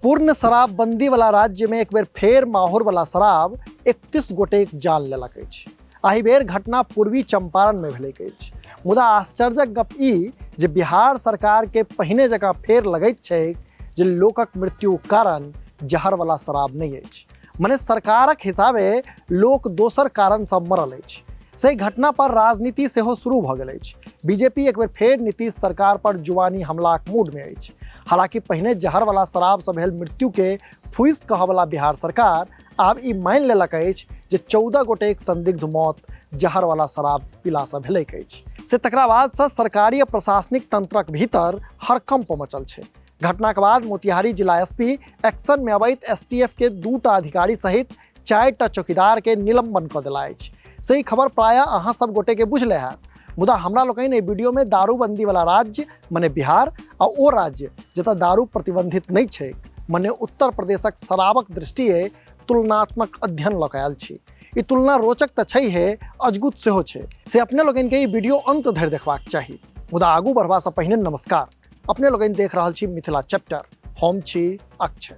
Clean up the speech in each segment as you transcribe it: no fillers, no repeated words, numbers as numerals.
पूर्ण शराबबंदी वाला राज्य में एक बेर फेर माहौर वाला शराब 31 गोटेक जान लेलक अछि। एहि बेर घटना पूर्वी चंपारण में भेलै अछि। मुदा आश्चर्यक गप ई जे बिहार सरकार के पहिने जकाँ फेर लगैत छै जे लोकक मृत्यु कारण जहर वाला शराब नहीं अछि, मने सरकारक हिसाबे लोक दोसर कारण से मरल अछि। सही घटना पर राजनीति सेहो शुरू भ गेल अछि। बीजेपी एक बेर फेर नीतीश सरकार पर जुबानी हमलाक मूड में अछि। हालांकि पहिने जहर वाला शराब से भेल मृत्यु के फुइस कहवला बिहार सरकार आब ई मानि लेलक अछि जे 14 गोटेक संदिग्ध मौत जहर वाला शराब पीला से भेलैक अछि। से तकरा बाद से सरकारी आ प्रशासनिक तंत्रक भीतर हड़कंप मचल छै। घटना के बाद मोतिहारी जिला एसपी एक्शन में अबैत एसटीएफ के 2टा अधिकारी सहित 4टा चौकीदार के निलंबन कऽ देला अछि। सही खबर प्रायः अहाँ सब गोटे के बुझले हैत, मुदा हमरा लोकनि एहि वीडियो में दारूबंदी वाला राज्य मने बिहार आ ओ राज्य जतऽ दारू प्रतिबंधित नहीं छै मने उत्तर प्रदेशक शराबक दृष्टिए तुलनात्मक अध्ययन लऽ कऽ आयल छी। ई तुलना रोचक तऽ छै हे, अजगुत सेहो छै। से अपने लोगन के ई वीडियो अंत धरि देखबाक चाही। मुदा आगू बढ़बा से पहिने नमस्कार। अपने लोगन देख रहल छी मिथिला चैप्टर, हम छी अक्षय।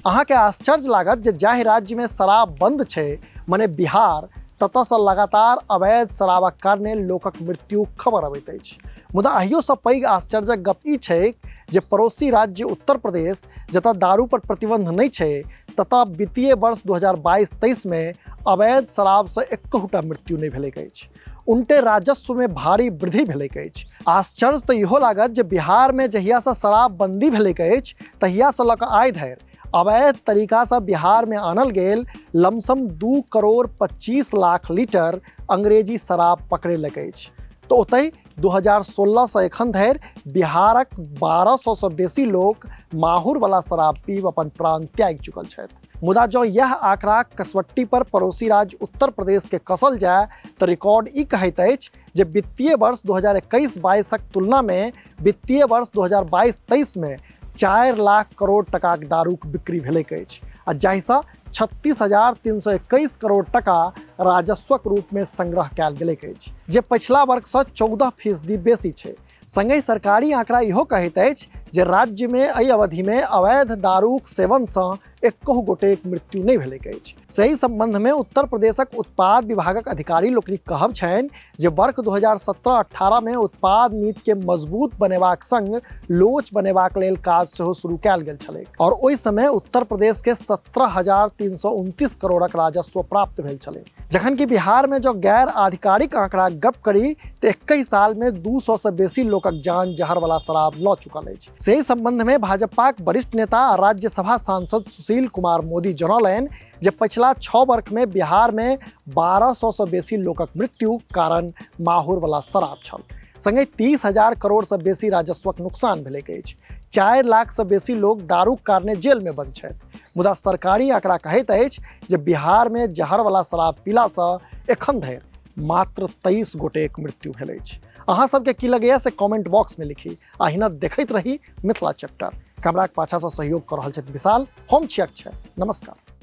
अहाँ के आश्चर्य लागत जे जाहि राज्य में शराब बंद छै मने बिहार, ततऽ से लगातार अवैध शराबक कारणे लोकक मृत्यु खबर अबैत अछि। मुदा अहियो से पैघ आश्चर्यक गप ई छै जे पड़ोसी राज्य उत्तर प्रदेश जतऽ दारू पर प्रतिबंध नहीं छै ततऽ वित्तीय वर्ष 2022-23 में अवैध शराब से एकहुटा मृत्यु नहीं भेलैक अछि। उनटे राजस्व में भारी वृद्धि भेलैक अछि। आश्चर्य तऽ इहो लागत जे बिहार में जहिया से शराब बंदी भेलैक अछि तहिया से लऽ कऽ आइ धरि अवैध तरीका से बिहार में आनल गेल लमसम 2 करोड़ 25 लाख लीटर अंग्रेजी शराब पकड़ेलक अछि। तो ओतहि 2016 से एखन धरि बिहारक 1200 से बेसी लोक माहुर वाला शराब पीब अपन प्राण त्याग चुकल छथि। मुदा जो यह आंकड़ा कसवट्टी पर पड़ोसी राज्य उत्तर प्रदेश के कसल जाए तो रिकॉर्ड ई कहैत अछि जे वित्तीय वर्ष 2021-22 तुलना में वित्तीय वर्ष 2022-23 में 4 लाख करोड़ टका के दारूक बिक्री भेलैक अछि आ जाहिसँ 36,321 करोड़ टका राजस्वक रूप में संग्रह कयल गेलैक अछि, जे पछिला वर्ष से 14% बेसी छै। संगहि सरकारी आंकड़ा इहो कहैत अछि जे राज्य में एहि अवधि में अवैध दारूक सेवन से एकहु गोटेक मृत्यु नहीं भेलैक अछि। सही संबंध में उत्तर प्रदेशक उत्पाद विभागक अधिकारी लोकनिक कहब छनि जे वर्ष 2017-18 में उत्पाद नीति के मजबूत बनेबाक संग लोच बनेबाक लेल काज सेहो शुरू कयल गेल छलैक और ओहि समय उत्तर प्रदेश के 17,329 करोड़क राजस्व प्राप्त भेल छलै। जखन कि बिहार में जो गैर आधिकारिक आंकड़ा गप करी तो 21 साल में 200 से बेसी लोकक जान जहर वाला शराब लऽ चुकल अछि। सही संबंध में भाजपाक वरिष्ठ नेता आ राज्यसभा सांसद सुशील कुमार मोदी जनौलनि जे पछिला 6 वर्ष में बिहार में 1200 से बेसी लोकक मृत्यु कारण माहुर वाला शराब छल। संगे 30,000 करोड़ से बेसी राजस्वक नुकसान भेलैक अछि। 4 लाख से बेसी लोग दारूक कारणे जेल में बंद छथि। मुदा सरकारी आंकड़ा कहैत अछि जे बिहार में जहर वाला शराब पीला से एखन धरि मात्र 23 गोटेक मृत्यु भेल अछि। अहाँ सबके की लगैया से कमेंट बॉक्स में लिखी। अहिना देखैत रही मिथिला चैप्टर। कैमराक पाछा से सहयोग कर रहल छथि विशाल, हम छी अक्षय। नमस्कार।